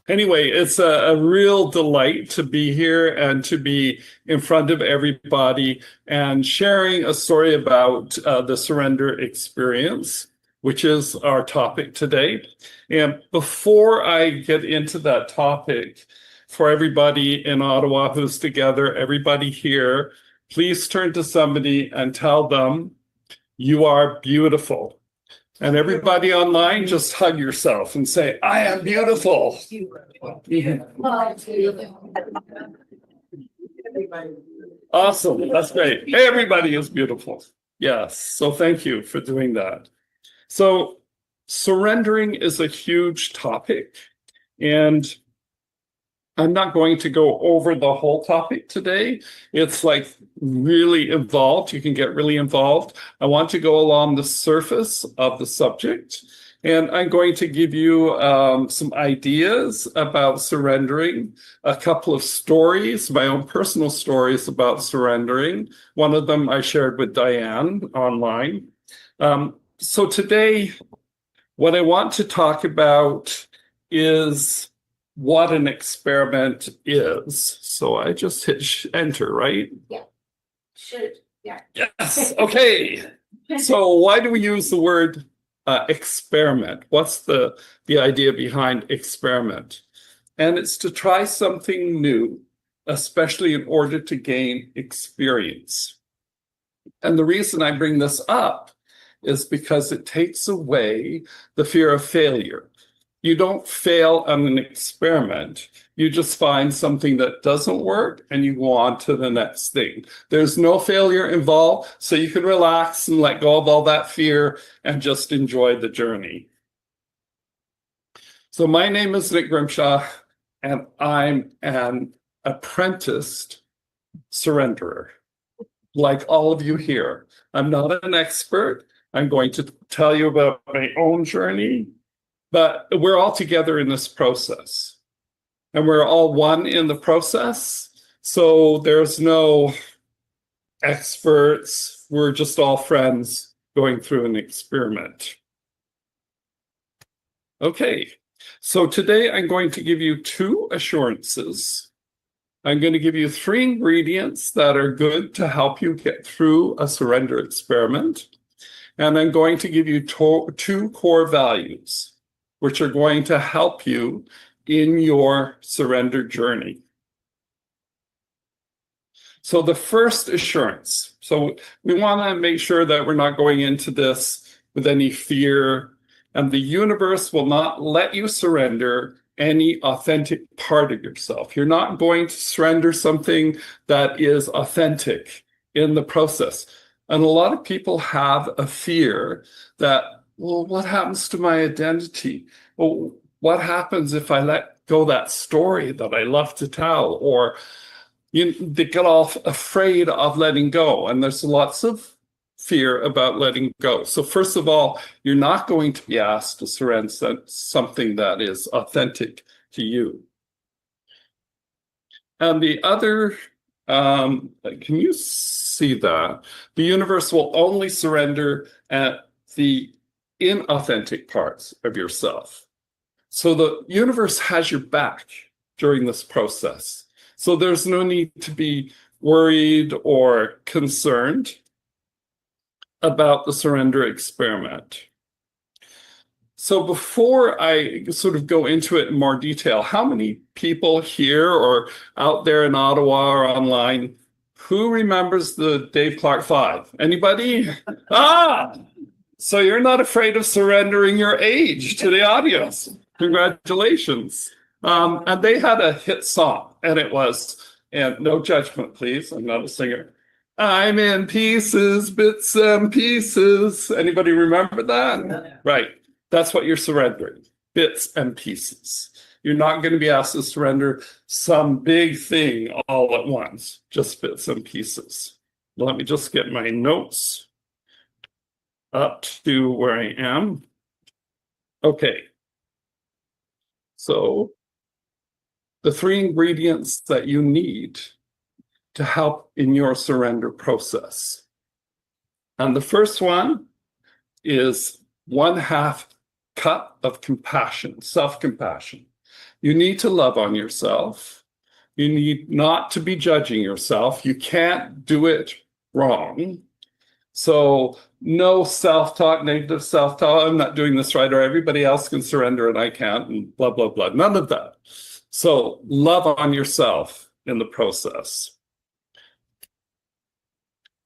Anyway, it's a real delight to be here and to be in front of everybody and sharing a story about the surrender experience, which is our topic today. And before I get into that topic, for everybody in Ottawa who's together, everybody here, please turn to somebody and tell them you are beautiful. And everybody online, just hug yourself and say, I am beautiful. Awesome. That's great. Everybody is beautiful. Yes. So thank you for doing that. So surrendering is a huge topic. And I'm not going to go over the whole topic today. It's like really involved. You can get really involved. I want to go along the surface of the subject, and I'm going to give you some ideas about surrendering, a couple of stories, my own personal stories about surrendering. One of them I shared with Diane online. So today, what I want to talk about is what an experiment is. So I just hit enter, right? Yeah. Should. Yeah. Yes. Okay. So why do we use the word experiment? What's the idea behind experiment? And it's to try something new, especially in order to gain experience. And the reason I bring this up is because it takes away the fear of failure. You don't fail on an experiment. You just find something that doesn't work and you go on to the next thing. There's no failure involved, so you can relax and let go of all that fear and just enjoy the journey. So my name is Nick Grimshawe, and I'm an apprenticed surrenderer, like all of you here. I'm not an expert. I'm going to tell you about my own journey. But we're all together in this process, and we're all one in the process. So there's no experts. We're just all friends going through an experiment. Okay, so today I'm going to give you 2 assurances. I'm going to give you 3 ingredients that are good to help you get through a surrender experiment. And I'm going to give you 2 core values, which are going to help you in your surrender journey. So the first assurance, so we want to make sure that we're not going into this with any fear, and the universe will not let you surrender any authentic part of yourself. You're not going to surrender something that is authentic in the process. And a lot of people have a fear that, well, what happens to my identity? Well, what happens if I let go that story that I love to tell? Or they get all afraid of letting go. And there's lots of fear about letting go. So first of all, you're not going to be asked to surrender something that is authentic to you. And the other, can you see that? The universe will only surrender at the inauthentic parts of yourself. So the universe has your back during this process. So there's no need to be worried or concerned about the surrender experiment. So before I sort of go into it in more detail, how many people here or out there in Ottawa or online, who remembers the Dave Clark 5? Anybody? So you're not afraid of surrendering your age to the audience. Congratulations. And they had a hit song, and it was, and no judgment, please, I'm not a singer. I'm in pieces, bits and pieces. Anybody remember that? Right. That's what you're surrendering, bits and pieces. You're not going to be asked to surrender some big thing all at once, just bits and pieces. Let me just get my notes up to where I am. Okay. So the 3 ingredients that you need to help in your surrender process. And the first one is 1/2 cup of compassion, self-compassion. You need to love on yourself. You need not to be judging yourself. You can't do it wrong. So no self-talk, negative self-talk. I'm not doing this right, or everybody else can surrender and I can't, and blah, blah, blah. None of that. So love on yourself in the process.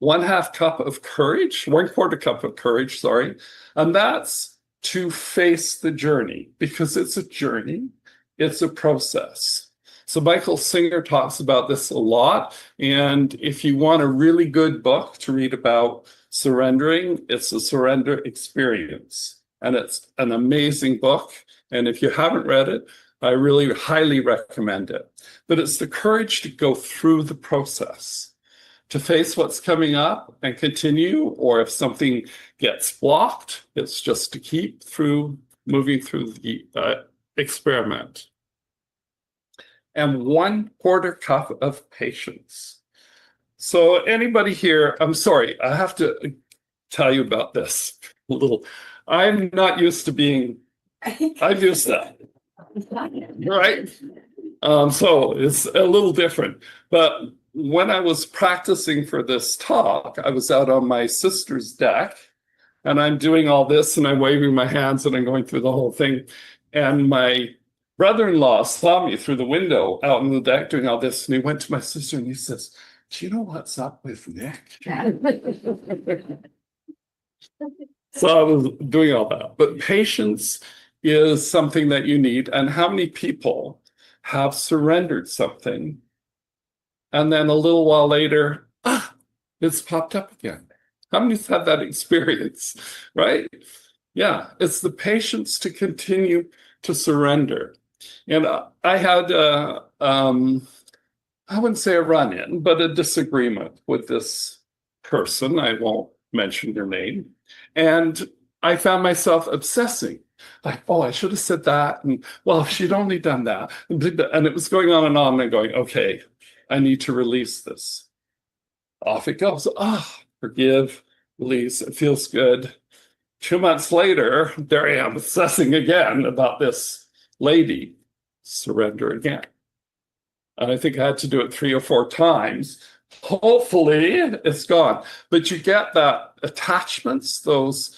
1/2 cup of courage, 1/4 cup of courage, sorry. And that's to face the journey, because it's a journey, it's a process. So Michael Singer talks about this a lot. And if you want a really good book to read about surrendering, it's a Surrender Experience. And it's an amazing book. And if you haven't read it, I really highly recommend it. But it's the courage to go through the process, to face what's coming up and continue, or if something gets blocked, it's just to keep moving through the experiment. And 1/4 cup of patience. So anybody here, I'm sorry, I have to tell you about this a little. I'm not used to being, I'm used to that, right? So it's a little different. But when I was practicing for this talk, I was out on my sister's deck, and I'm doing all this, and I'm waving my hands, and I'm going through the whole thing. And my brother-in-law saw me through the window out on the deck doing all this, and he went to my sister and he says, "Do you know what's up with Nick?" So I was doing all that. But patience is something that you need. And how many people have surrendered something, and then a little while later, it's popped up again? How many have had that experience, right? Yeah, it's the patience to continue to surrender. And I had, I wouldn't say a run-in, but a disagreement with this person. I won't mention your name. And I found myself obsessing. Like, oh, I should have said that. And well, if she'd only done that. And it was going on and on, and going, okay, I need to release this. Off it goes. Forgive, release. It feels good. 2 months later, there I am obsessing again about this lady. Surrender again. And I think I had to do it 3 or 4 times. Hopefully it's gone. But you get that attachments, those,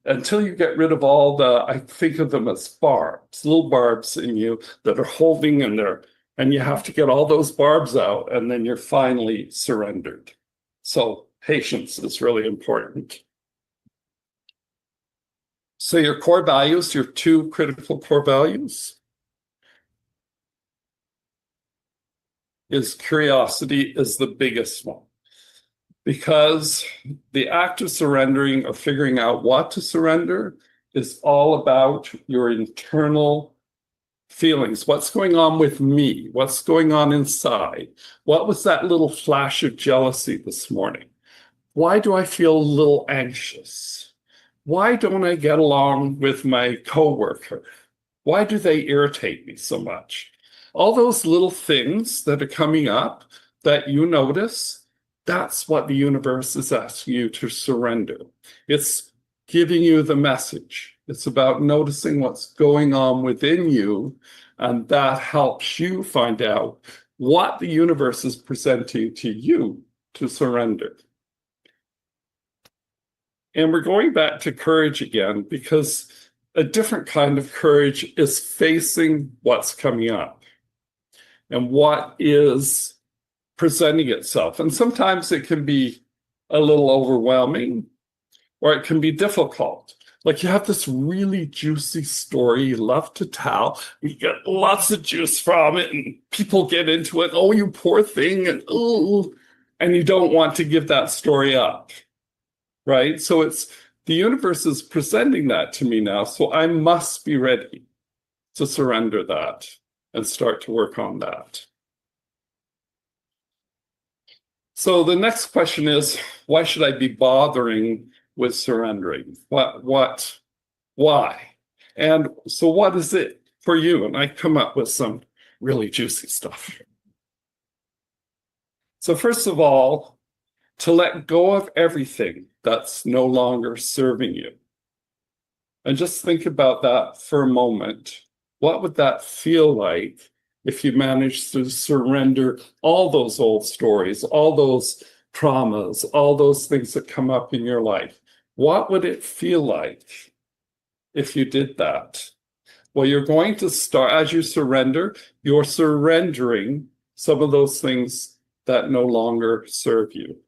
until you get rid of all the, I think of them as barbs, little barbs in you that are holding in there. And you have to get all those barbs out, and then you're finally surrendered. So patience is really important. So your core values, your 2 critical core values, is curiosity is the biggest one. Because the act of surrendering, or figuring out what to surrender, is all about your internal feelings. What's going on with me? What's going on inside? What was that little flash of jealousy this morning? Why do I feel a little anxious? Why don't I get along with my coworker? Why do they irritate me so much? All those little things that are coming up that you notice, that's what the universe is asking you to surrender. It's giving you the message. It's about noticing what's going on within you, and that helps you find out what the universe is presenting to you to surrender. And we're going back to courage again, because a different kind of courage is facing what's coming up and what is presenting itself. And sometimes it can be a little overwhelming, or it can be difficult. Like you have this really juicy story you love to tell, and you get lots of juice from it, and people get into it. Oh, you poor thing, and oh, and you don't want to give that story up, right? So it's the universe is presenting that to me now, so I must be ready to surrender that and start to work on that. So the next question is, why should I be bothering with surrendering? Why? And so what is it for you? And I come up with some really juicy stuff. So first of all, to let go of everything that's no longer serving you. And just think about that for a moment. What would that feel like if you managed to surrender all those old stories, all those traumas, all those things that come up in your life? What would it feel like if you did that? Well, you're going to start, as you surrender, you're surrendering some of those things that no longer serve you.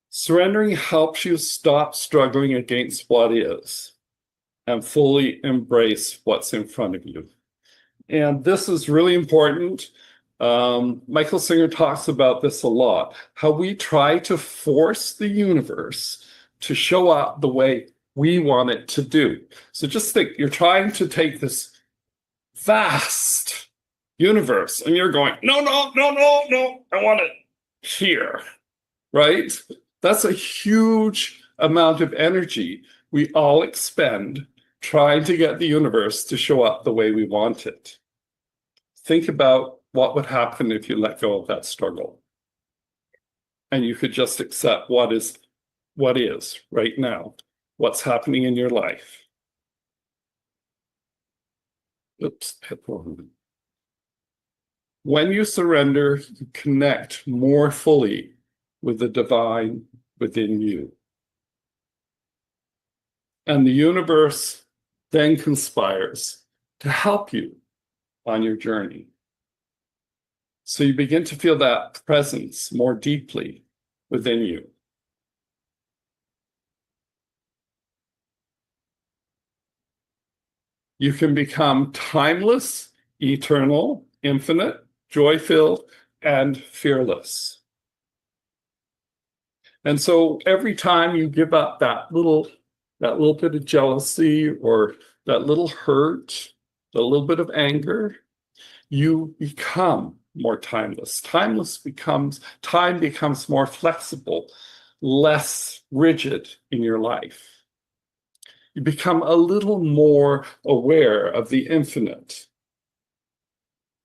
Surrendering helps you stop struggling against what is and fully embrace what's in front of you. And this is really important. Michael Singer talks about this a lot, how we try to force the universe to show up the way we want it to do. So just think, you're trying to take this vast universe and you're going, no, no, no, no, no, I want it here, right? That's a huge amount of energy we all expend trying to get the universe to show up the way we want it. Think about what would happen if you let go of that struggle and you could just accept what is right now, what's happening in your life. Oops. When you surrender, you connect more fully with the divine within you. And the universe then conspires to help you on your journey. So you begin to feel that presence more deeply within you. You can become timeless, eternal, infinite, joy-filled, and fearless. And so every time you give up that little bit of jealousy or that little hurt, a little bit of anger, you become more timeless. Time becomes more flexible, less rigid in your life. You become a little more aware of the infinite.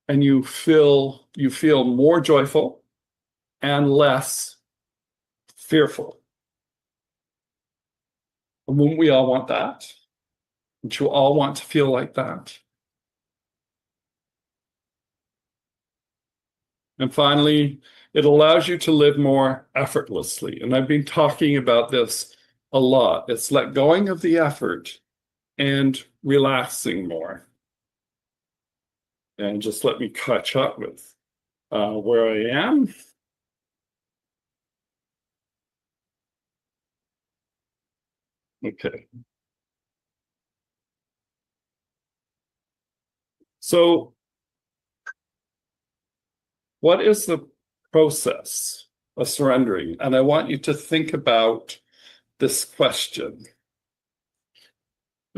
And you feel more joyful and less fearful. And wouldn't we all want that? Wouldn't you all want to feel like that? And finally, it allows you to live more effortlessly. And I've been talking about this a lot. It's let going of the effort and relaxing more. And just let me catch up with where I am. Okay. So what is the process of surrendering? And I want you to think about this question.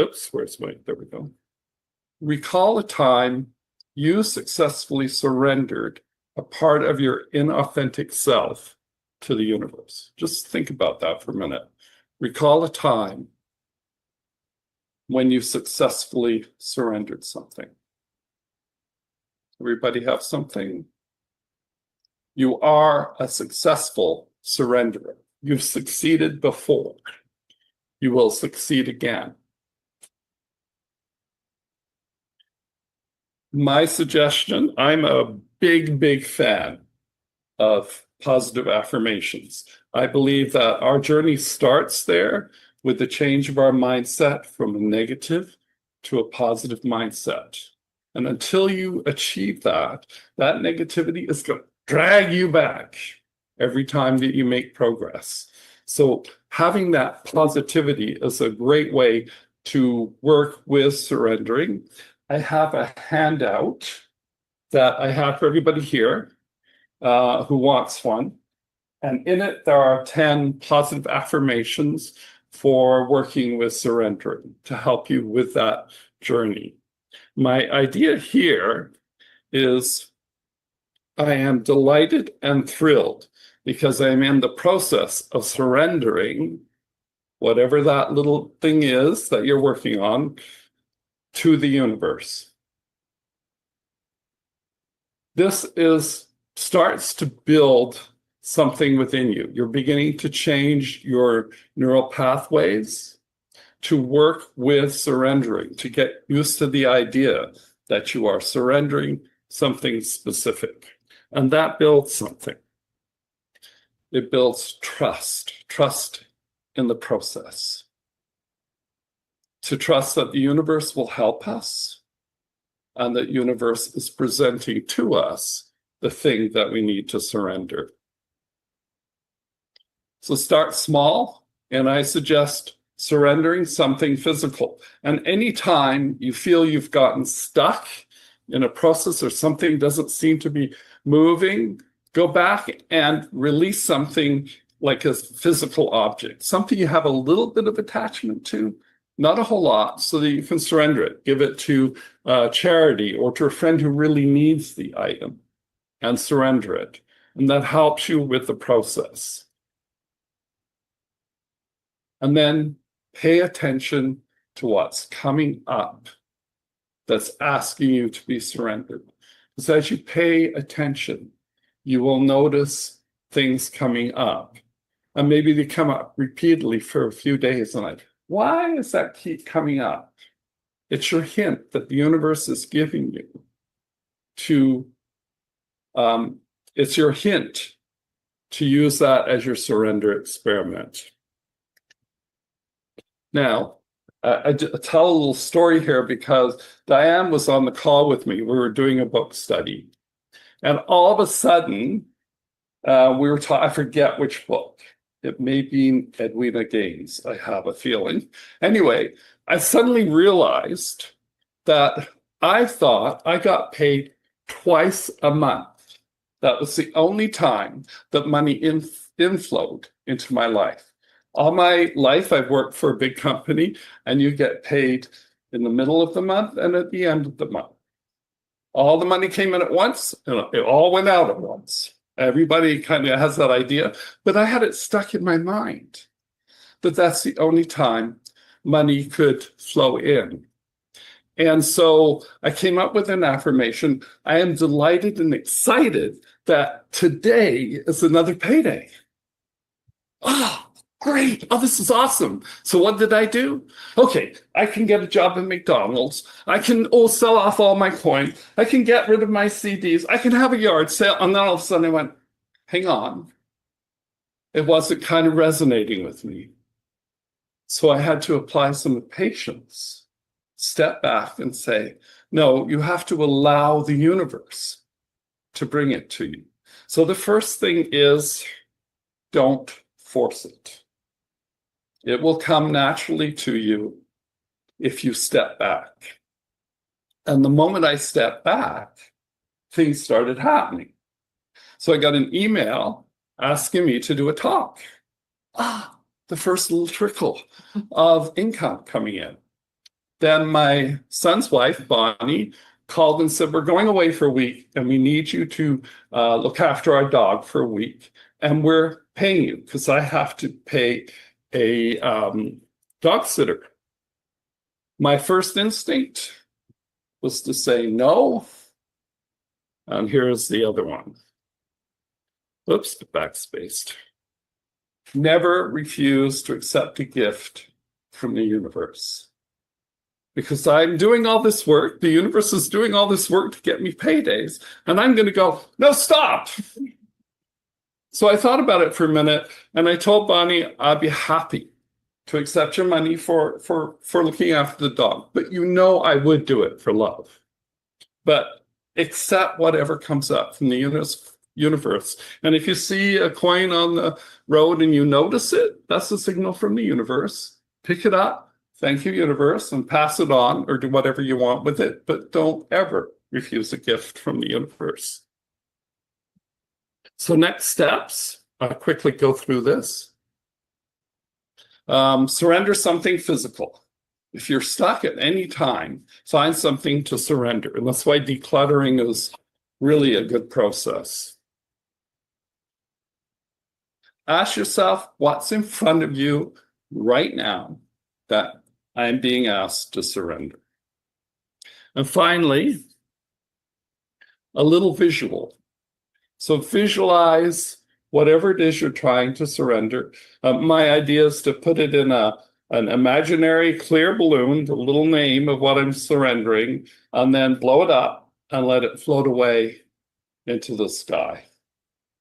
Oops, there we go. Recall a time you successfully surrendered a part of your inauthentic self to the universe. Just think about that for a minute. Recall a time when you successfully surrendered something. Everybody have something? You are a successful surrenderer. You've succeeded before. You will succeed again. My suggestion, I'm a big fan of positive affirmations. I believe that our journey starts there with the change of our mindset from a negative to a positive mindset. And until you achieve that negativity is going to drag you back every time that you make progress. So having that positivity is a great way to work with surrendering. I have a handout that I have for everybody here who wants one. And in it, there are 10 positive affirmations for working with surrendering to help you with that journey. My idea here is I am delighted and thrilled because I'm in the process of surrendering whatever that little thing is that you're working on to the universe. This starts to build something within you. You're beginning to change your neural pathways. to work with surrendering, to get used to the idea that you are surrendering something specific. And that builds something. It builds trust in the process. To trust that the universe will help us and that universe is presenting to us the thing that we need to surrender. So start small, and I suggest surrendering something physical. And anytime you feel you've gotten stuck in a process or something doesn't seem to be moving, go back and release something like a physical object, something you have a little bit of attachment to, not a whole lot, so that you can surrender it. Give it to charity or to a friend who really needs the item and surrender it. And that helps you with the process. And then pay attention to what's coming up that's asking you to be surrendered. Because as you pay attention, you will notice things coming up. And maybe they come up repeatedly for a few days and like, why does that keep coming up? It's your hint that the universe is giving you to, it's your hint to use that as your surrender experiment. Now, I tell a little story here because Diane was on the call with me. We were doing a book study. And all of a sudden, we were talking, I forget which book. It may be Edwina Gaines, I have a feeling. Anyway, I suddenly realized that I thought I got paid twice a month. That was the only time that money inflowed into my life. All my life, I've worked for a big company, and you get paid in the middle of the month and at the end of the month. All the money came in at once, and it all went out at once. Everybody kind of has that idea, but I had it stuck in my mind that that's the only time money could flow in. And so I came up with an affirmation. I am delighted and excited that today is another payday. Oh, great. Oh, this is awesome. So what did I do? Okay, I can get a job at McDonald's. I can sell off all my coin. I can get rid of my CDs. I can have a yard sale. And then all of a sudden I went, hang on. It wasn't kind of resonating with me. So I had to apply some patience, step back and say, no, you have to allow the universe to bring it to you. So the first thing is, don't force it. It will come naturally to you if you step back. And the moment I stepped back, things started happening. So I got an email asking me to do a talk. The first little trickle of income coming in. Then my son's wife, Bonnie, called and said, we're going away for a week and we need you to look after our dog for a week. And we're paying you because I have to pay a dog sitter. My first instinct was to say no. And here's the other one. Oops, backspaced. Never refuse to accept a gift from the universe. Because I'm doing all this work, the universe is doing all this work to get me paydays, and I'm going to go, no, stop. So I thought about it for a minute, and I told Bonnie I'd be happy to accept your money for looking after the dog. But you know I would do it for love. But accept whatever comes up from the universe. And if you see a coin on the road and you notice it, that's a signal from the universe. Pick it up, thank you, universe, and pass it on or do whatever you want with it. But don't ever refuse a gift from the universe. So next steps, I'll quickly go through this. Surrender something physical. If you're stuck at any time, find something to surrender. And that's why decluttering is really a good process. Ask yourself what's in front of you right now that I'm being asked to surrender. And finally, a little visual. So visualize whatever it is you're trying to surrender. My idea is to put it in a an imaginary clear balloon, the little name of what I'm surrendering, and then blow it up and let it float away into the sky.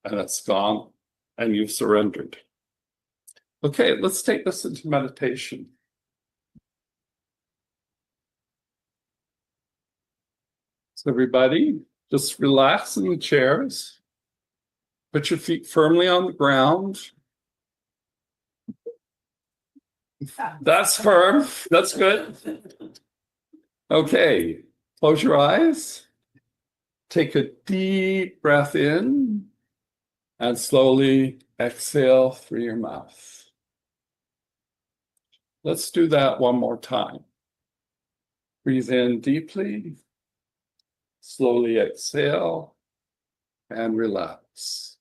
And it's gone, and you've surrendered. Okay, let's take this into meditation. So everybody, just relax in the chairs. Put your feet firmly on the ground. That's firm. That's good. Okay, close your eyes. Take a deep breath in and slowly exhale through your mouth. Let's do that one more time. Breathe in deeply, slowly exhale, and relax.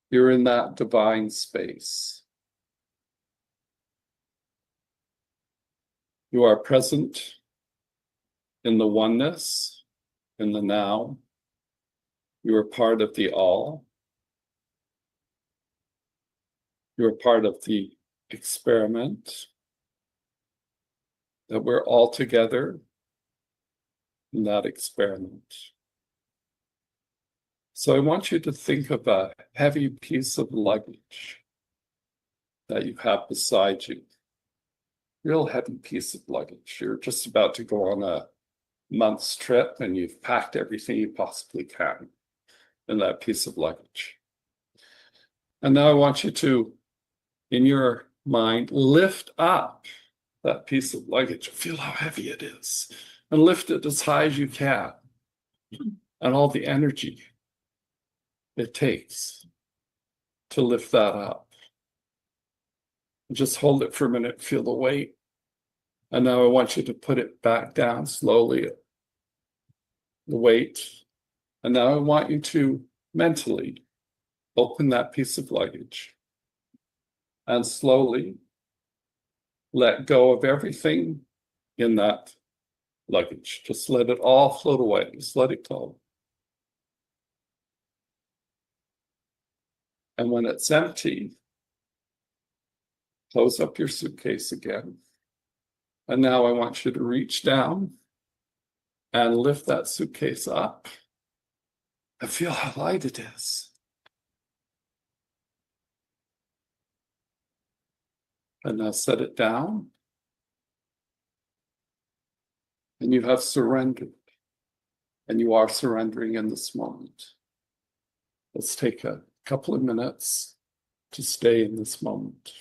You're in that divine space. You are present in the oneness, in the now. You are part of the all. You are part of the experiment, that we're all together in that experiment. So I want you to think of a heavy piece of luggage that you have beside you. Real heavy piece of luggage. You're just about to go on a month's trip and you've packed everything you possibly can in that piece of luggage. And now I want you to, in your mind, lift up that piece of luggage. Feel how heavy it is and lift it as high as you can. And all the energy it takes to lift that up. Just hold it for a minute, feel the weight. And now I want you to put it back down slowly, the weight. And now I want you to mentally open that piece of luggage and slowly let go of everything in that luggage. Just let it all float away. Just let it go. And when it's empty, close up your suitcase again. And now I want you to reach down and lift that suitcase up and feel how light it is. And now set it down. And you have surrendered. And you are surrendering in this moment. Let's take a couple of minutes to stay in this moment.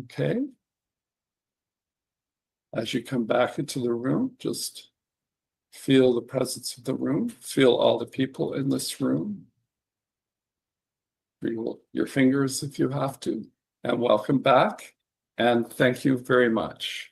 Okay. As you come back into the room, just feel the presence of the room. Feel all the people in this room. Feel your fingers if you have to. And welcome back. And thank you very much.